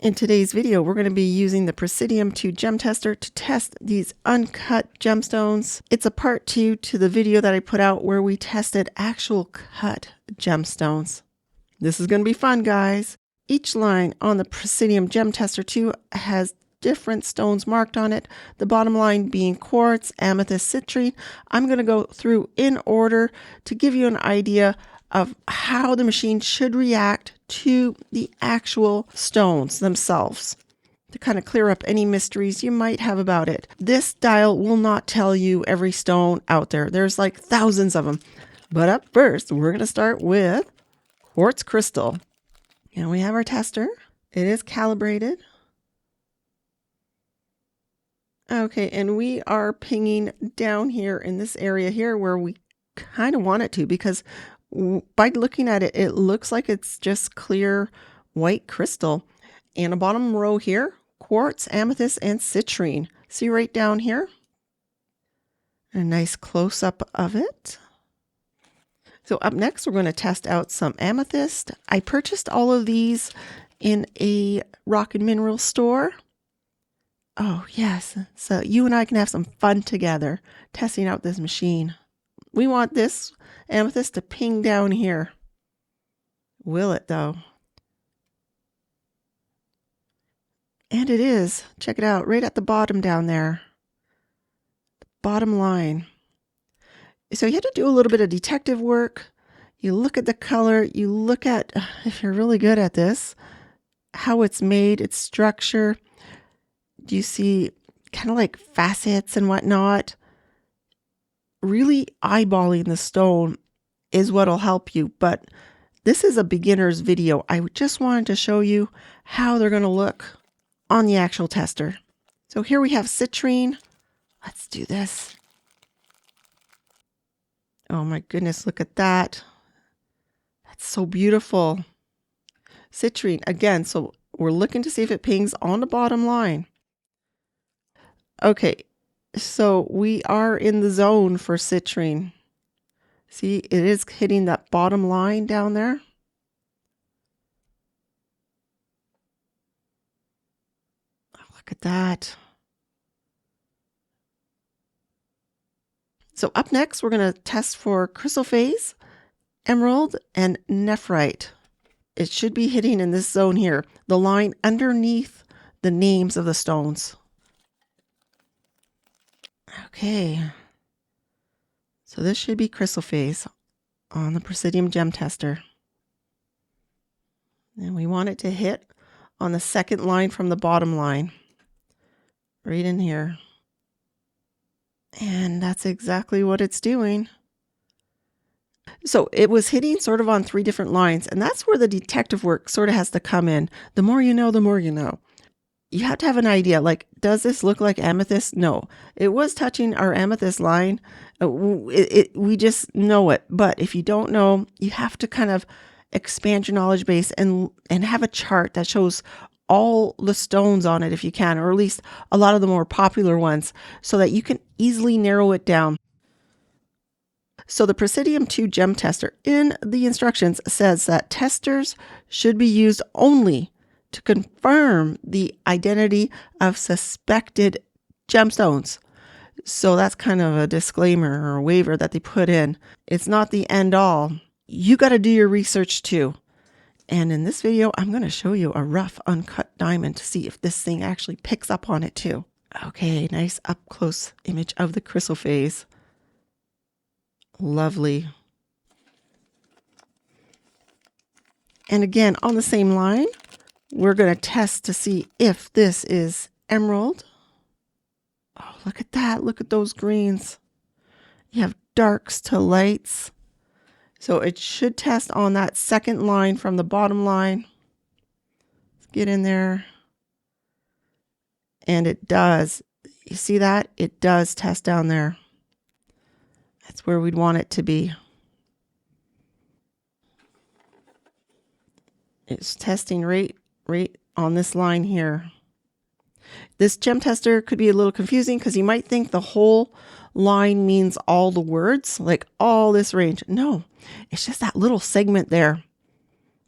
In today's video, we're going to be using the Presidium Gem Tester to test these uncut gemstones. It's a part 2 to the video that I put out where we tested actual cut gemstones. This is going to be fun, guys. Each line on the Presidium Gem Tester 2 has different stones marked on it. The bottom line being quartz, amethyst, citrine. I'm going to go through in order to give you an idea of how the machine should react to the actual stones themselves, to kind of clear up any mysteries you might have about it. This dial will not tell you every stone out there. There's like thousands of them. But up first, we're going to start with quartz crystal. And we have our tester. It is calibrated. Okay, and we are pinging down here in this area here where we kind of want it to, because by looking at it, it looks like it's just clear white crystal. And a bottom row here, quartz, amethyst, and citrine. See right down here? A nice close-up of it. So up next, we're going to test out some amethyst. I purchased all of these in a rock and mineral store. Oh, yes. So you and I can have some fun together testing out this machine. We want this amethyst to ping down here. Will it, though? And it is. Check it out. Right at the bottom down there. The bottom line. So you have to do a little bit of detective work. You look at the color. You look at, if you're really good at this, how it's made, its structure. Do you see kind of like facets and whatnot? Really eyeballing the stone is what will help you. But this is a beginner's video. I just wanted to show you how they're going to look on the actual tester. So here we have citrine. Let's do this. Oh my goodness, look at that. That's so beautiful. Citrine, again, so we're looking to see if it pings on the bottom line. Okay, so we are in the zone for citrine. See, it is hitting that bottom line down there. Oh, look at that. So up next, we're going to test for chrysoprase, emerald, and nephrite. It should be hitting in this zone here, the line underneath the names of the stones. Okay, so this should be chrysoprase on the Presidium Gem Tester. And we want it to hit on the second line from the bottom line, right in here. And that's exactly what it's doing. So it was hitting sort of on 3 different lines, and that's where the detective work sort of has to come in. The more you know, the more you know. You have to have an idea, like, does this look like amethyst? No, it was touching our amethyst line. We just know it. But if you don't know, you have to kind of expand your knowledge base and have a chart that shows all the stones on it if you can, or at least a lot of the more popular ones, so that you can easily narrow it down. So the Presidium Gem Tester in the instructions says that testers should be used only to confirm the identity of suspected gemstones. So that's kind of a disclaimer or a waiver that they put in. It's not the end all. You got to do your research too. And in this video, I'm going to show you a rough uncut diamond to see if this thing actually picks up on it too. Okay, nice up close image of the chrysoprase. Lovely. And again, on the same line, we're going to test to see if this is emerald. Oh, look at that. Look at those greens. You have darks to lights. So it should test on that second line from the bottom line. Let's get in there. And it does. You see that? It does test down there. That's where we'd want it to be. It's testing right on this line here. This gem tester could be a little confusing because you might think the whole line means all the words, like all this range. No, it's just that little segment there.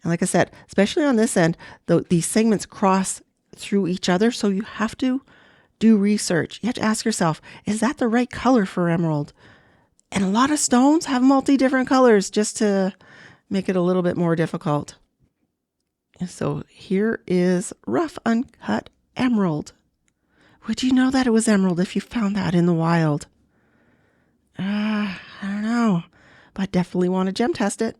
And like I said, especially on this end, these segments cross through each other. So you have to do research. You have to ask yourself, is that the right color for emerald? And a lot of stones have different colors just to make it a little bit more difficult. And so here is rough uncut emerald. Would you know that it was emerald if you found that in the wild? I don't know, but definitely want to gem test it.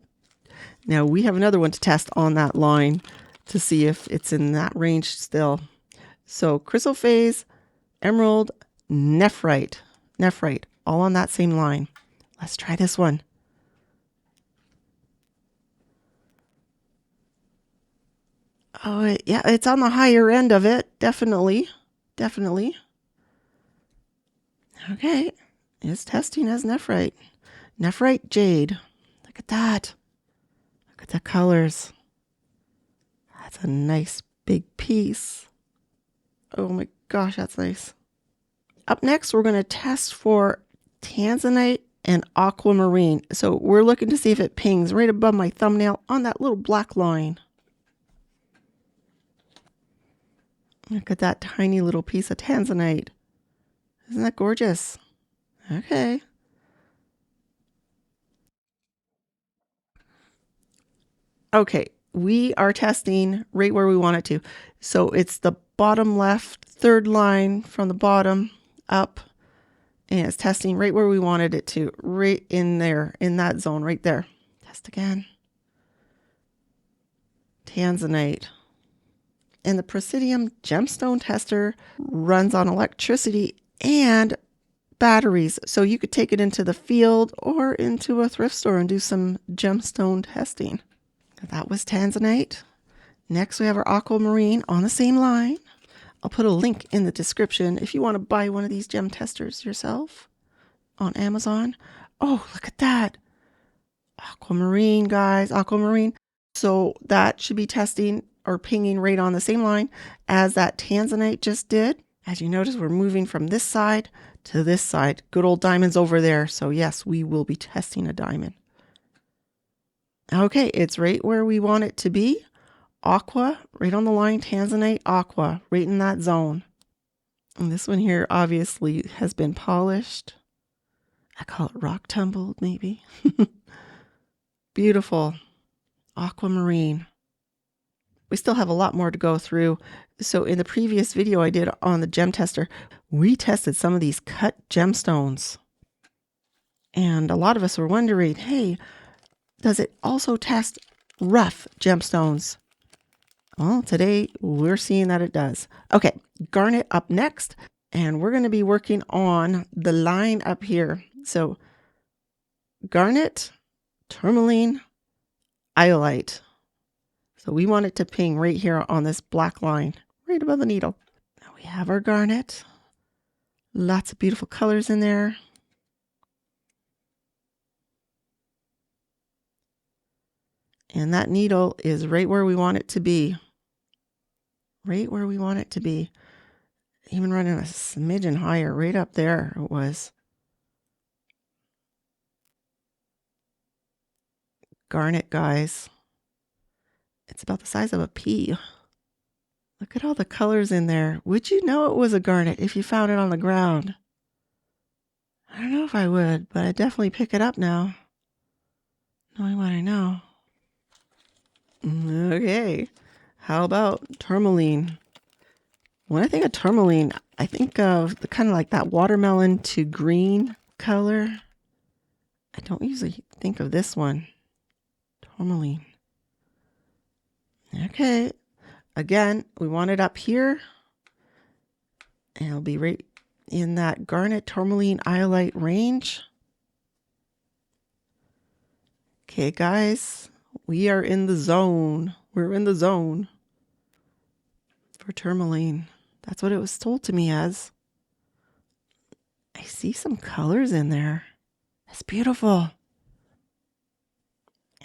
Now we have another one to test on that line to see if it's in that range still. So chrysoprase, emerald, nephrite, all on that same line. Let's try this one. Oh, yeah, it's on the higher end of it. Definitely. Okay, it's testing as nephrite. Nephrite jade. Look at that. Look at the colors. That's a nice big piece. Oh my gosh, that's nice. Up next, we're going to test for Tanzanite and aquamarine. So we're looking to see if it pings right above my thumbnail on that little black line. Look at that tiny little piece of Tanzanite. Isn't that gorgeous? Okay. Okay, we are testing right where we want it to. So it's the bottom left, third line from the bottom up. And it's testing right where we wanted it to. Right in there, in that zone right there. Test again. Tanzanite. And the Presidium Gemstone Tester runs on electricity and batteries. So you could take it into the field or into a thrift store and do some gemstone testing. That was Tanzanite. Next we have our aquamarine on the same line. I'll put a link in the description if you want to buy one of these gem testers yourself on Amazon. Oh, look at that. Aquamarine, guys, aquamarine. So that should be testing or pinging right on the same line as that Tanzanite just did. As you notice, we're moving from this side to this side. Good old diamonds over there. So yes, we will be testing a diamond. Okay, it's right where we want it to be. Aqua, right on the line, Tanzanite, aqua, right in that zone. And this one here obviously has been polished. I call it rock tumbled, maybe. Beautiful. Aquamarine. We still have a lot more to go through. So in the previous video I did on the gem tester, we tested some of these cut gemstones. And a lot of us were wondering, hey, does it also test rough gemstones? Well, today we're seeing that it does. Okay, garnet up next, and we're going to be working on the line up here. So garnet, tourmaline, iolite. So we want it to ping right here on this black line, right above the needle. Now we have our garnet. Lots of beautiful colors in there. And that needle is right where we want it to be. Right where we want it to be. Even running a smidgen higher, right up there it was. Garnet, guys. It's about the size of a pea. Look at all the colors in there. Would you know it was a garnet if you found it on the ground? I don't know if I would, but I'd definitely pick it up now, knowing what I know. Okay, how about tourmaline? When I think of tourmaline, I think of the kind of like that watermelon to green color. I don't usually think of this one. Tourmaline. Okay, again, we want it up here. And it'll be right in that garnet, tourmaline, iolite range. Okay, guys, we are in the zone. We're in the zone for tourmaline. That's what it was told to me as. I see some colors in there. That's beautiful.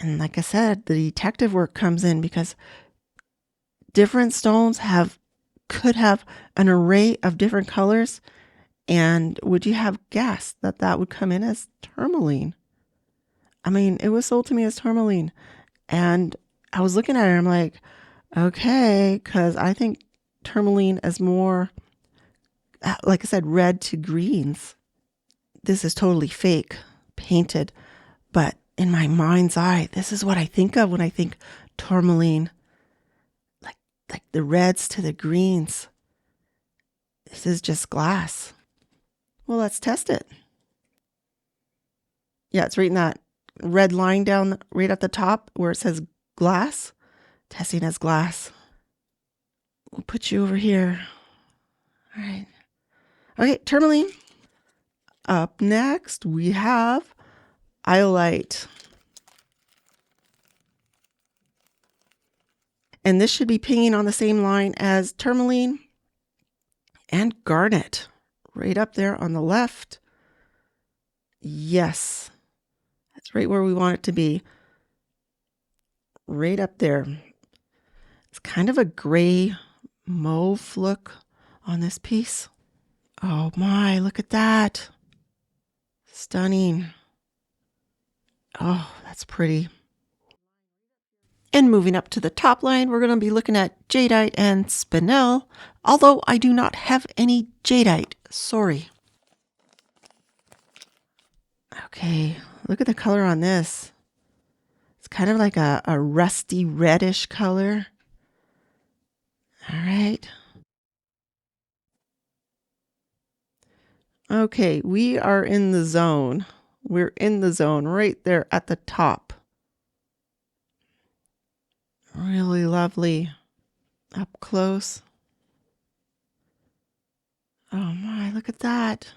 And like I said, the detective work comes in because different stones could have an array of different colors. And would you have guessed that that would come in as tourmaline? I mean, it was sold to me as tourmaline. And I was looking at it and I'm like, okay, because I think tourmaline is more, like I said, red to greens. This is totally fake, painted, but in my mind's eye, this is what I think of when I think tourmaline. Like the reds to the greens. This is just glass. Well, let's test it. Yeah, it's right in that red line down right at the top where it says glass. Testing as glass. We'll put you over here. All right. Okay, tourmaline. Up next, we have Iolite. And this should be pinging on the same line as tourmaline and garnet. Right up there on the left. Yes. That's right where we want it to be. Right up there. It's kind of a gray mauve look on this piece. Oh my, look at that. Stunning. Oh, that's pretty. And moving up to the top line, we're going to be looking at jadeite and spinel, although I do not have any jadeite. Sorry. Okay, look at the color on this. It's kind of like a rusty reddish color. All right. Okay, we are in the zone. We're in the zone right there at the top. Really lovely. Up close. Oh my, look at that.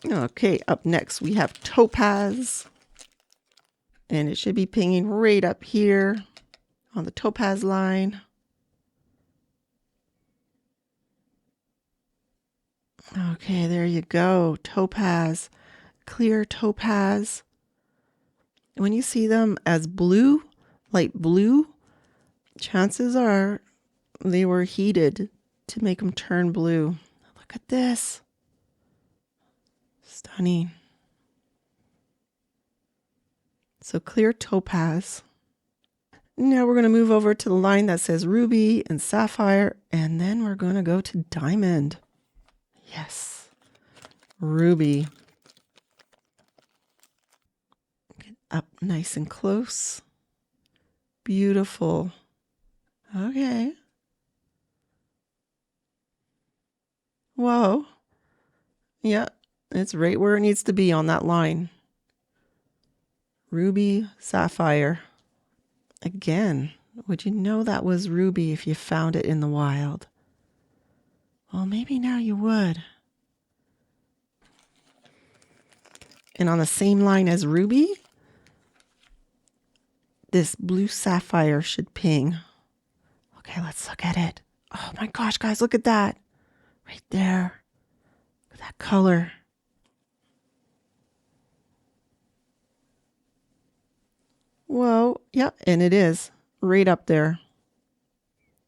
Okay, up next we have Topaz. And it should be pinging right up here on the Topaz line. Okay, there you go. Topaz. Clear topaz. When you see them as blue, light blue, chances are they were heated to make them turn blue. Look at this. Stunning. So clear topaz. Now we're going to move over to the line that says ruby and sapphire, and then we're going to go to diamond. Yes. Ruby. Get up nice and close. Beautiful. Okay. Whoa. Yeah, it's right where it needs to be on that line. Ruby, sapphire. Again, would you know that was ruby if you found it in the wild? Well, maybe now you would. And on the same line as ruby, this blue sapphire should ping. Okay, let's look at it. Oh my gosh, guys, look at that. Right there. Look at that color. Whoa, yep, and it is right up there.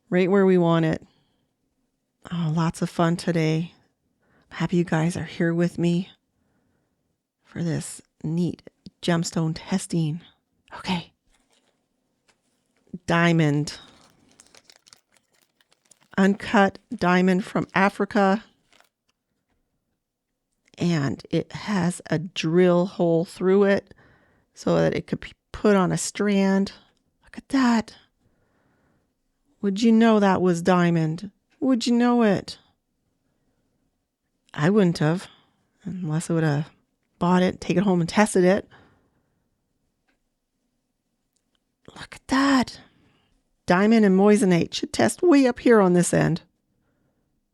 Right where we want it. Oh, lots of fun today. I'm happy you guys are here with me for this neat gemstone testing. Okay. Diamond. Uncut diamond from Africa. And it has a drill hole through it so that it could be put on a strand. Look at that. Would you know that was diamond? Would you know it? I wouldn't have, unless I would have bought it, taken it home and tested it. Look at that. Diamond and moissanite should test way up here on this end.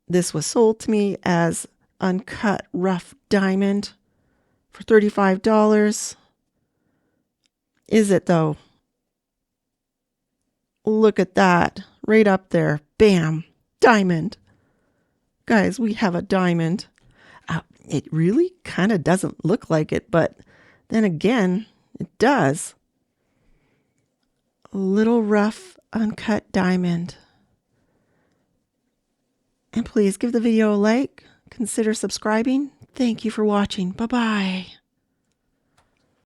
This was sold to me as uncut rough diamond for $35. Is it though? Look at that. Right up there. Bam. Diamond. Guys, we have a diamond. It really kind of doesn't look like it, but then again, it does. A little rough, uncut diamond. And please give the video a like. Consider subscribing. Thank you for watching. Bye-bye.